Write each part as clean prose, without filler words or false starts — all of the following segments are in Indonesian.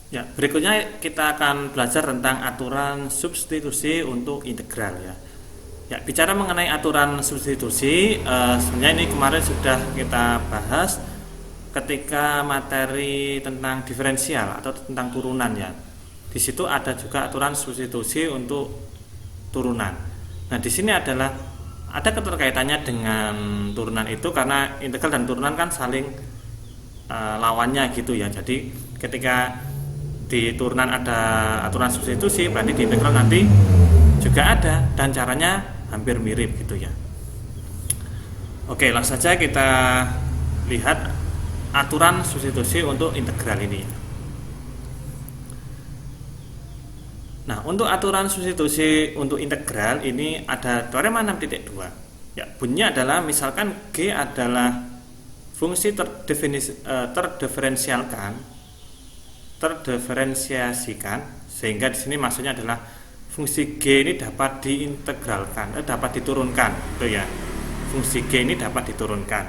Ya, berikutnya kita akan belajar tentang aturan substitusi untuk integral ya. Ya, bicara mengenai aturan substitusi, sebenarnya ini kemarin sudah kita bahas ketika materi tentang diferensial atau tentang turunan ya. Di situ ada juga aturan substitusi untuk turunan. Nah, di sini adalah ada keterkaitannya dengan turunan itu karena integral dan turunan kan saling lawannya gitu ya. Jadi ketika di turunan ada aturan substitusi, berarti di integral nanti juga ada dan caranya hampir mirip gitu ya. Oke, langsung saja kita lihat aturan substitusi untuk integral ini. Nah, untuk aturan substitusi untuk integral ini ada teorema 6.2. Ya, bunyinya adalah misalkan G adalah fungsi terdiferensiasikan, sehingga di sini maksudnya adalah fungsi G ini dapat diintegralkan, dapat diturunkan, gitu ya. Fungsi G ini dapat diturunkan.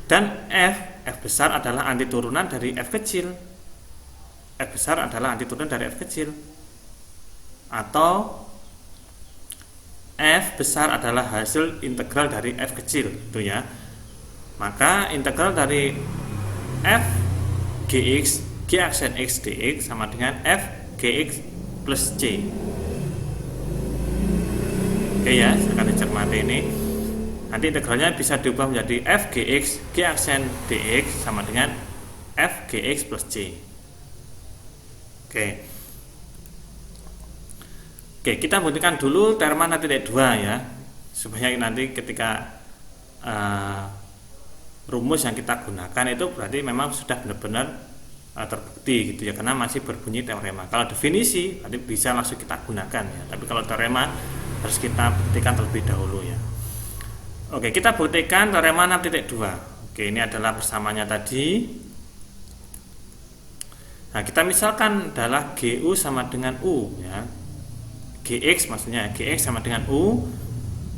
Dan f besar adalah antiturunan dari f kecil. F besar adalah antiturunan dari f kecil. Atau f besar adalah hasil integral dari f kecil, gitu ya. Maka integral dari f gx G aksen X dx sama dengan f Gx plus C. Oke ya, silakan dicermati ini. Nanti integralnya bisa diubah menjadi f Gx G aksen dx sama dengan f Gx plus C. Oke. Oke, kita buktikan dulu teorema 6.2 ya, supaya nanti ketika rumus yang kita gunakan itu berarti memang sudah benar-benar terbukti gitu ya, karena masih berbunyi teorema. Kalau definisi nanti bisa langsung kita gunakan ya, tapi kalau teorema harus kita buktikan terlebih dahulu ya. Oke, kita buktikan teorema 6.2. Oke, ini adalah persamanya tadi. Nah, kita misalkan adalah GU sama dengan U ya. GX maksudnya GX sama dengan U,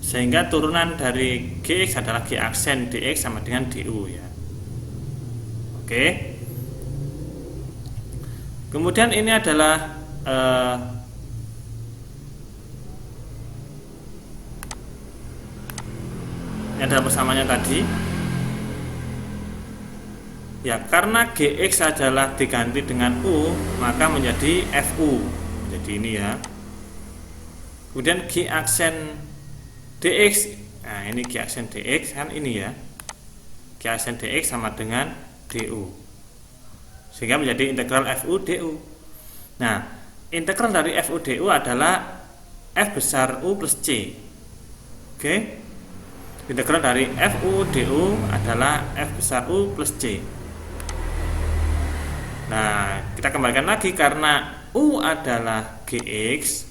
sehingga turunan dari GX adalah G aksen DX sama dengan DU ya. Oke. Kemudian ini adalah ini adalah persamanya tadi. Ya, karena GX adalah diganti dengan U, maka menjadi FU. Jadi ini ya. Kemudian G aksen DX. Nah, ini G aksen DX kan ini ya. G aksen DX sama dengan DU. Sehingga menjadi integral FU DU. Nah, integral dari FU DU adalah F besar U plus C. Oke. Integral dari FU DU adalah F besar U plus C. Nah, kita kembalikan lagi karena U adalah GX,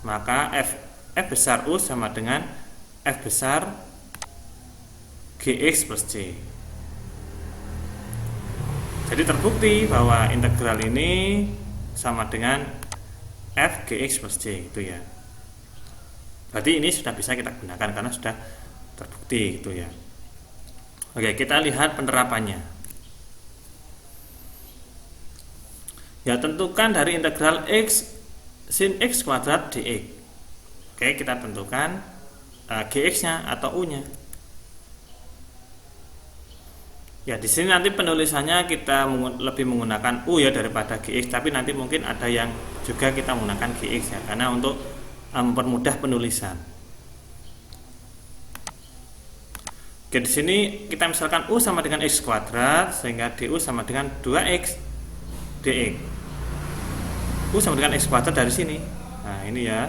maka F besar U sama dengan F besar GX plus C. Jadi terbukti bahwa integral ini sama dengan f Gx plus C itu ya. Berarti ini sudah bisa kita gunakan karena sudah terbukti gitu ya. Oke, kita lihat penerapannya. Ya, tentukan dari integral x sin x kuadrat dx. Oke, kita tentukan Gx-nya atau U-nya. Ya, di sini nanti penulisannya kita lebih menggunakan U ya daripada GX, tapi nanti mungkin ada yang juga kita menggunakan GX ya, karena untuk mempermudah penulisan. Oke, di sini kita misalkan U sama dengan X kuadrat, sehingga DU sama dengan 2X dx. U sama dengan X kuadrat dari sini. Nah, ini ya.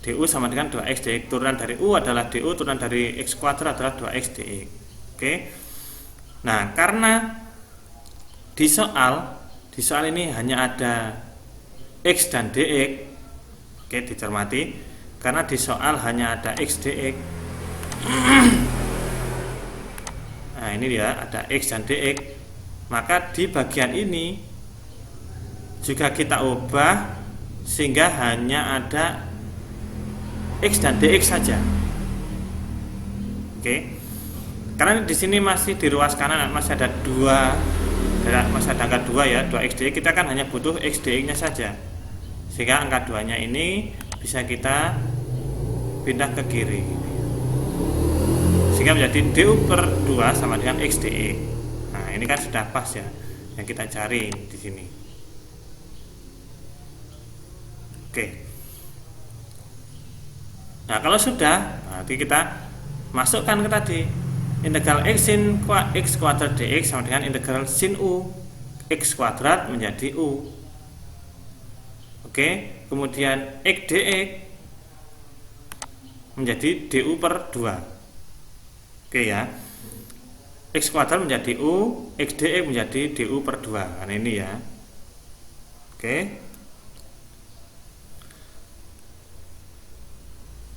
DU sama dengan 2X dx. Turunan dari U adalah DU, turunan dari X kuadrat adalah 2X dx. Oke. Nah, karena di soal ini hanya ada X dan dx. Oke, dicermati. Karena di soal hanya ada X dx. Nah, ini dia ada X dan dx. Maka di bagian ini juga kita ubah sehingga hanya ada X dan dx saja. Oke. Karena di sini masih di ruas kanan masih ada dua dari masih ada angka 2 ya, 2x dx, kita kan hanya butuh x dx nya saja, sehingga angka 2 nya ini bisa kita pindah ke kiri, sehingga menjadi du per 2 sama dengan x dx. Nah ini kan sudah pas ya, yang kita cari di sini. Oke. Nah kalau sudah, nanti kita masukkan ke tadi integral x sin x kuadrat dx sama dengan integral sin u x kuadrat menjadi u. Oke, kemudian x dx menjadi du per 2. Oke ya, x kuadrat menjadi u, x dx menjadi du per 2. Kan ini ya. Oke.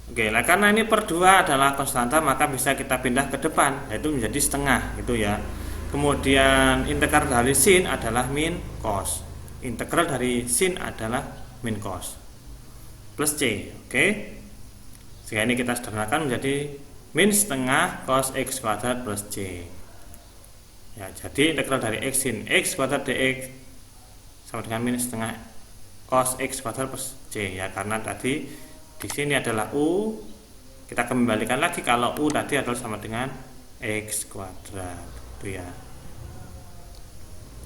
Oke, nah karena ini per 2 adalah konstanta, maka bisa kita pindah ke depan, yaitu menjadi setengah gitu ya. Kemudian integral dari sin adalah min cos. Integral dari sin adalah min cos plus c. Oke. Sehingga ini kita sederhanakan menjadi min setengah cos x kuadrat plus c. Ya, jadi integral dari x sin x kuadrat dx sama dengan min setengah cos x kuadrat plus c ya, karena tadi di sini adalah u, kita kembalikan lagi kalau u tadi adalah sama dengan x kuadrat, itu ya.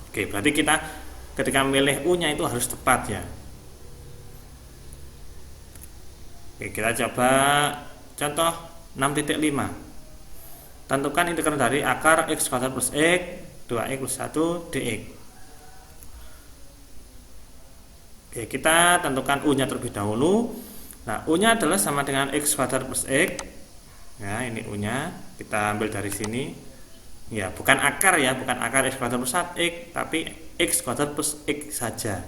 Oke, berarti kita ketika memilih u nya itu harus tepat ya. Oke, kita coba contoh 6.5. Tentukan integral dari akar x kuadrat plus x 2x plus 1 dx. Oke, kita tentukan u nya terlebih dahulu. Nah, u-nya adalah sama dengan x kuadrat plus x. Ya, ini u-nya kita ambil dari sini. Ya, bukan akar ya, bukan akar x kuadrat plus 1x, tapi x kuadrat plus x saja.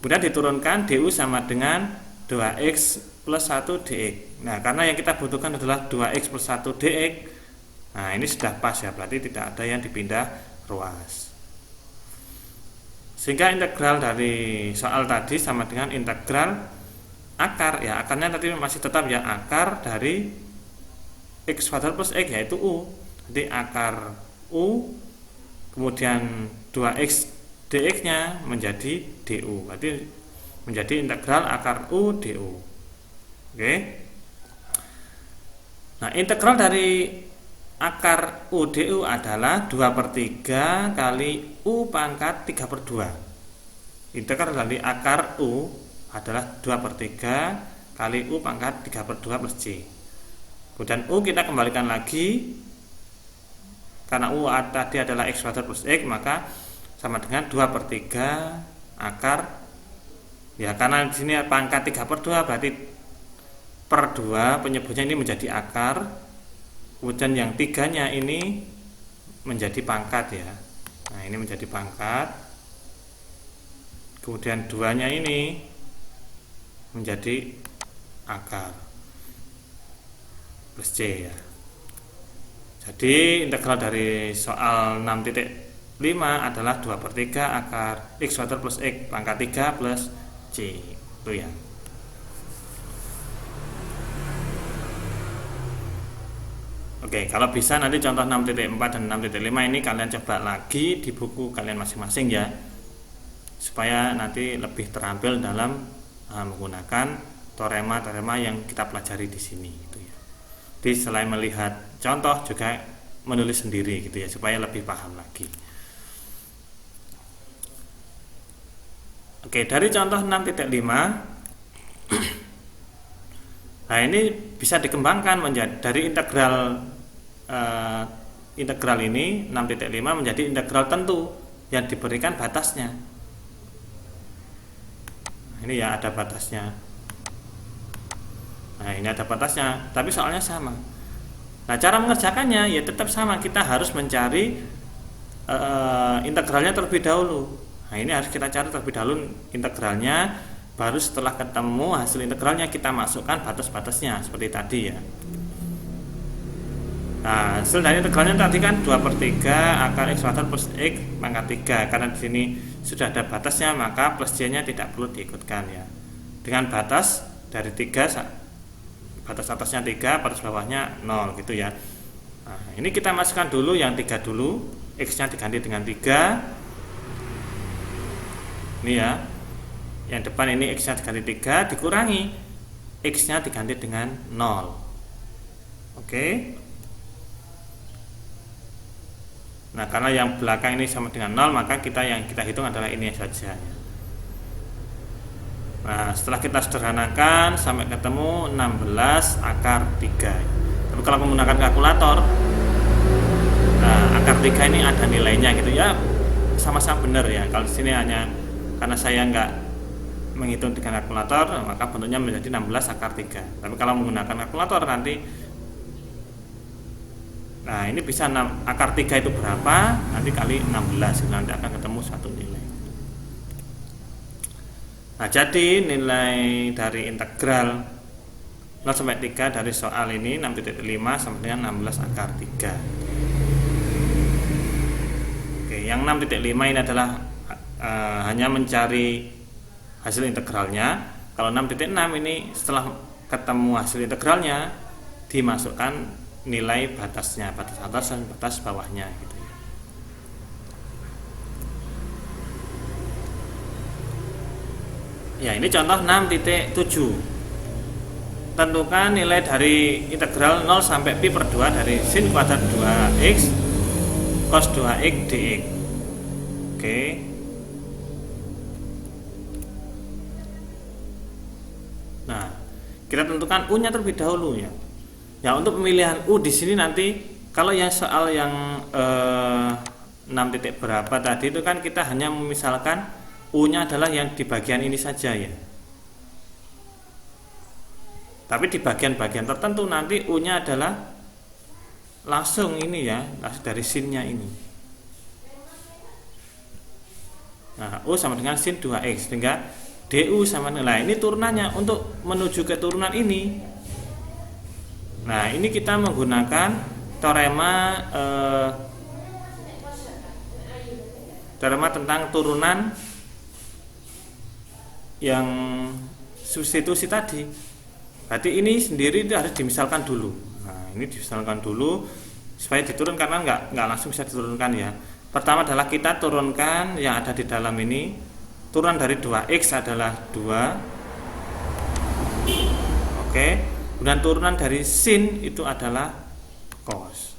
Kemudian diturunkan du sama dengan 2x plus 1 dx. Nah, karena yang kita butuhkan adalah 2x plus 1 dx. Nah, ini sudah pas ya, berarti tidak ada yang dipindah ruas. Sehingga integral dari soal tadi sama dengan integral akar ya, akarnya tadi masih tetap ya, akar dari x kuadrat plus x yaitu u. Jadi akar u kemudian 2x dx nya menjadi du, berarti menjadi integral akar u du. Oke. Nah, integral dari akar u du adalah 2/3 kali u pangkat 3/2. Integral dari akar u adalah 2/3 kali u pangkat 3/2 plus c. Kemudian u kita kembalikan lagi, karena u tadi adalah x kuadrat plus x, maka sama dengan 2/3 akar ya, karena di sini pangkat 3/2 berarti per 2 penyebutnya ini menjadi akar. Kemudian yang 3-nya ini menjadi pangkat ya. Nah, ini menjadi pangkat. Kemudian 2-nya ini menjadi akar plus c ya. Jadi integral dari soal 6.5 adalah 2/3 akar x kuadrat plus x pangkat 3 plus c. Itu ya. Oke, kalau bisa nanti contoh 6.4 dan 6.5 ini kalian coba lagi di buku kalian masing-masing ya, supaya nanti lebih terampil dalam menggunakan teorema-teorema yang kita pelajari di sini gitu ya. Jadi selain melihat contoh juga menulis sendiri gitu ya, supaya lebih paham lagi. Oke, dari contoh 6.5 nah ini bisa dikembangkan menjadi dari integral ini 6.5 menjadi integral tentu yang diberikan batasnya. Nah, ini ya ada batasnya. Nah, ini ada batasnya, tapi soalnya sama. Nah, cara mengerjakannya ya tetap sama, kita harus mencari integralnya terlebih dahulu. Nah, ini harus kita cari terlebih dahulu integralnya, baru setelah ketemu hasil integralnya kita masukkan batas-batasnya seperti tadi ya. Nah, hasil dari integralnya tadi kan 2/3 akar x kuadrat plus x pangkat 3. Karena di sini sudah ada batasnya, maka plus c-nya tidak perlu diikutkan ya. Dengan batas dari 3, batas atasnya 3, batas bawahnya 0 gitu ya. Nah, ini kita masukkan dulu yang 3 dulu, X nya diganti dengan 3. Ini ya, yang depan ini X nya diganti 3, dikurangi X nya diganti dengan 0. Oke. Nah, karena yang belakang ini sama dengan 0, maka yang kita hitung adalah ini saja. Nah, setelah kita sederhanakan sampai ketemu 16 akar 3. Tapi kalau menggunakan kalkulator, nah, akar 3 ini ada nilainya gitu ya. Sama-sama benar ya. Kalau di sini hanya karena saya nggak menghitung dengan kalkulator, maka bentuknya menjadi 16 akar 3. Tapi kalau menggunakan kalkulator nanti, nah ini bisa akar 3 itu berapa, nanti kali 16, nanti akan ketemu satu nilai. Nah, jadi nilai dari integral 0 sampai 3 dari soal ini 6.5 sama dengan 16 akar 3. Oke, yang 6.5 ini adalah hanya mencari hasil integralnya. Kalau 6.6 ini setelah ketemu hasil integralnya, dimasukkan nilai batasnya, batas atas dan batas bawahnya gitu ya. Ya, ini contoh 6.7. Tentukan nilai dari integral 0 sampai pi per 2 dari sin kuadrat 2x cos 2x dx. Oke. Nah, kita tentukan u-nya terlebih dahulu ya. Ya, untuk pemilihan u di sini nanti kalau yang soal yang 6 titik berapa tadi itu kan kita hanya memisalkan u-nya adalah yang di bagian ini saja ya. Tapi di bagian-bagian tertentu nanti u-nya adalah langsung ini ya, langsung dari sin-nya ini. Nah, u sama dengan sin 2x sehingga du sama dengan, nah ini turunannya. Untuk menuju ke turunan ini, nah ini kita menggunakan teorema tentang turunan yang substitusi tadi. Berarti ini sendiri itu harus dimisalkan dulu. Nah, ini dimisalkan dulu supaya diturun, karena nggak langsung bisa diturunkan ya. Pertama adalah kita turunkan yang ada di dalam ini. Turunan dari 2x adalah 2. Oke. Kemudian turunan dari sin itu adalah cos.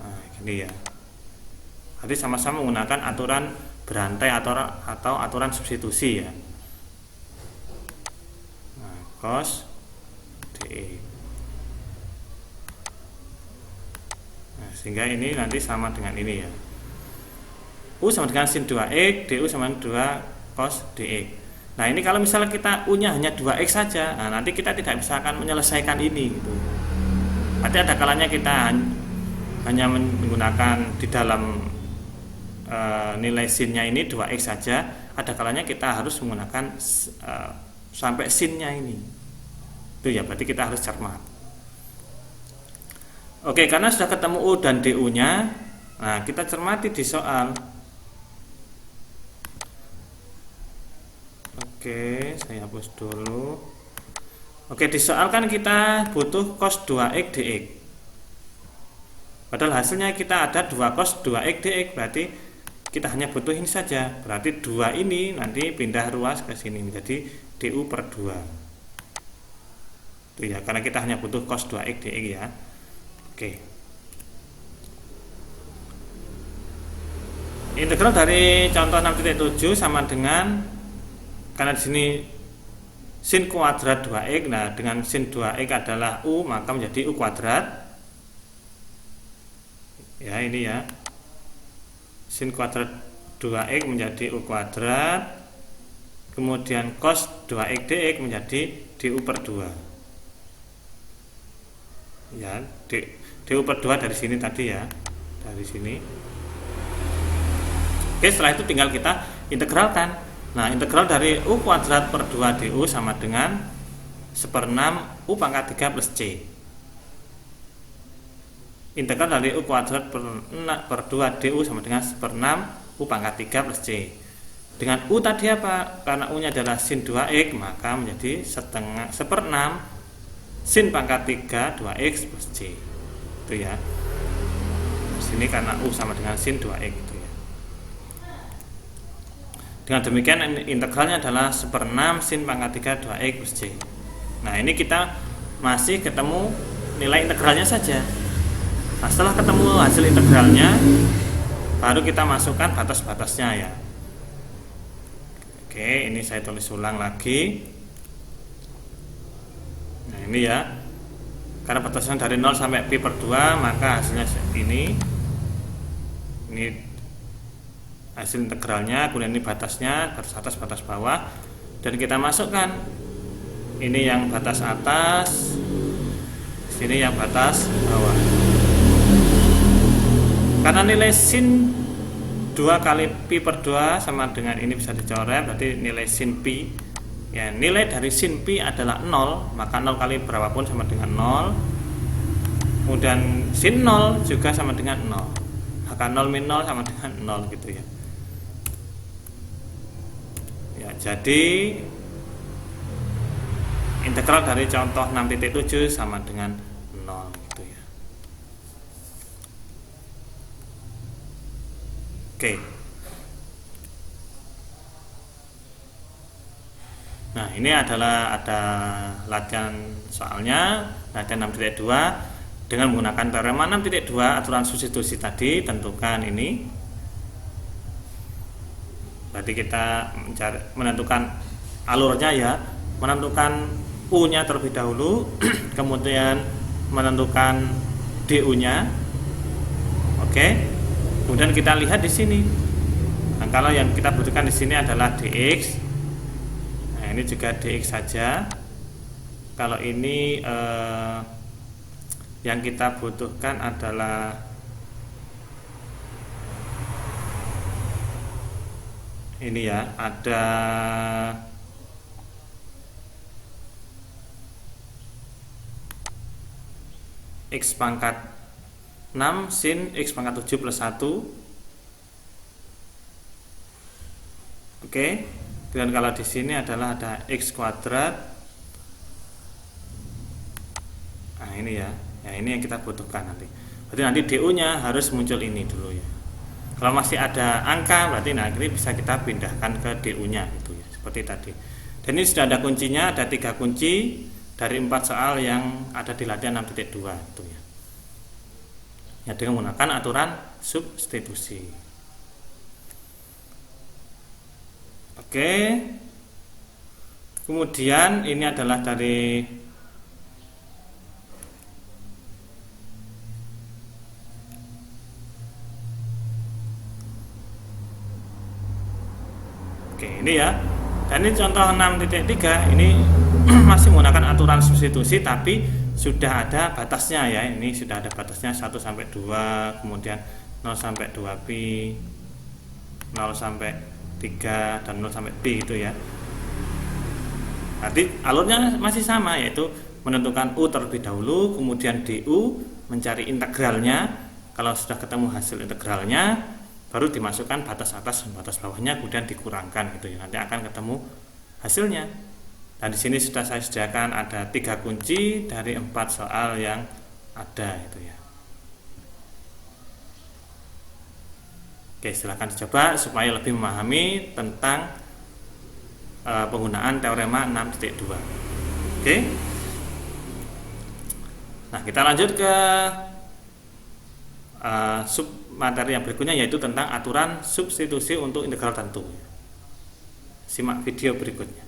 Nah, gini ya. Jadi sama-sama menggunakan aturan berantai atau aturan substitusi ya. Nah, cos dx. Nah, sehingga ini nanti sama dengan ini ya. U sama dengan sin 2x, du sama dengan 2 cos dx. Nah, ini kalau misalnya kita u-nya hanya 2x saja, nah nanti kita tidak bisa akan menyelesaikan ini gitu. Berarti ada kalanya kita hanya menggunakan di dalam nilai sin-nya ini 2x saja, ada kalanya kita harus menggunakan sampai sin-nya ini. Itu ya, berarti kita harus cermat. Oke, karena sudah ketemu u dan du-nya, nah kita cermati di soal. Oke, saya hapus dulu. Oke, di soal kan kita butuh cos 2x dx. Padahal hasilnya kita ada 2 cos 2x dx, berarti kita hanya butuh ini saja. Berarti 2 ini nanti pindah ruas ke sini menjadi du per 2. Itu ya, karena kita hanya butuh cos 2x dx ya. Oke. Integral dari contoh 6.7 sama dengan, karena di sini sin kuadrat 2x, nah dengan sin 2x adalah u, maka menjadi u kuadrat. Ya, ini ya. Sin kuadrat 2x menjadi u kuadrat. Kemudian cos 2x dx menjadi du per 2. Ya, du per 2 dari sini tadi ya, dari sini. Oke, setelah itu tinggal kita integralkan. Nah, integral dari u kuadrat per 2 du sama dengan 1/6 u pangkat 3 plus c. Integral dari u kuadrat per 2 du sama dengan 1/6 u pangkat 3 plus c. Dengan u tadi apa? Karena u nya adalah sin 2x, maka menjadi 1/6 sin pangkat 3 2x plus c. Itu ya. sini karena U sama dengan sin 2x gitu ya. Dengan demikian integralnya adalah 1/6 sin pangkat 3 2x plus c. Nah, ini kita masih ketemu nilai integralnya saja. Nah, setelah ketemu hasil integralnya, baru kita masukkan batas-batasnya ya. Oke, ini saya tulis ulang lagi. Nah, ini ya. Karena batasnya dari 0 sampai pi per 2, maka hasilnya ini hasil integralnya, kemudian ini batasnya, batas atas, batas bawah, dan kita masukkan ini yang batas atas, sini yang batas bawah. Karena nilai sin 2 kali pi per 2 sama dengan ini bisa dicoret, berarti nilai sin pi ya, nilai dari sin pi adalah 0, maka 0 kali berapapun sama dengan 0. Kemudian sin 0 juga sama dengan 0, maka 0 min 0 sama dengan 0 gitu ya. Ya, jadi integral dari contoh 6.7 sama dengan 0 gitu ya. Oke. Nah, ini adalah ada latihan soalnya, latihan 6.2 dengan menggunakan teorema 6.2 aturan substitusi tadi. Tentukan ini. Berarti kita menentukan alurnya ya, menentukan U-nya terlebih dahulu, kemudian menentukan DU-nya. Oke. Kemudian kita lihat di sini. Nah, kalau yang kita butuhkan di sini adalah dx. Nah, ini juga dx saja. Kalau ini yang kita butuhkan adalah ini ya, ada x pangkat 6 sin x pangkat 7 plus 1. Oke. Dan kalau di sini adalah ada x kuadrat. Nah, ini ya. Ya, ini yang kita butuhkan nanti. Berarti nanti DU-nya harus muncul ini dulu ya. Kalau masih ada angka, berarti nah ini bisa kita pindahkan ke DU-nya gitu ya, seperti tadi. Dan ini sudah ada kuncinya, ada 3 kunci dari 4 soal yang ada di latihan 6.2 itu ya. Ya, dengan menggunakan aturan substitusi. Oke. Kemudian ini adalah dari ini ya. Dan ini contoh 6.3, ini masih menggunakan aturan substitusi tapi sudah ada batasnya ya. Ini sudah ada batasnya 1 sampai 2, kemudian 0 sampai 2 pi, 0 sampai 3 dan 0 sampai pi gitu ya. Berarti alurnya masih sama, yaitu menentukan U terlebih dahulu, kemudian DU, mencari integralnya. Kalau sudah ketemu hasil integralnya, baru dimasukkan batas atas dan batas bawahnya, kemudian dikurangkan gitu ya. Nanti akan ketemu hasilnya. Dan di sini sudah saya sediakan ada 3 kunci dari 4 soal yang ada itu ya. Oke, silahkan dicoba supaya lebih memahami tentang penggunaan teorema 6.2. Oke. Nah, kita lanjut ke sub materi yang berikutnya, yaitu tentang aturan substitusi untuk integral tentu. Simak video berikutnya.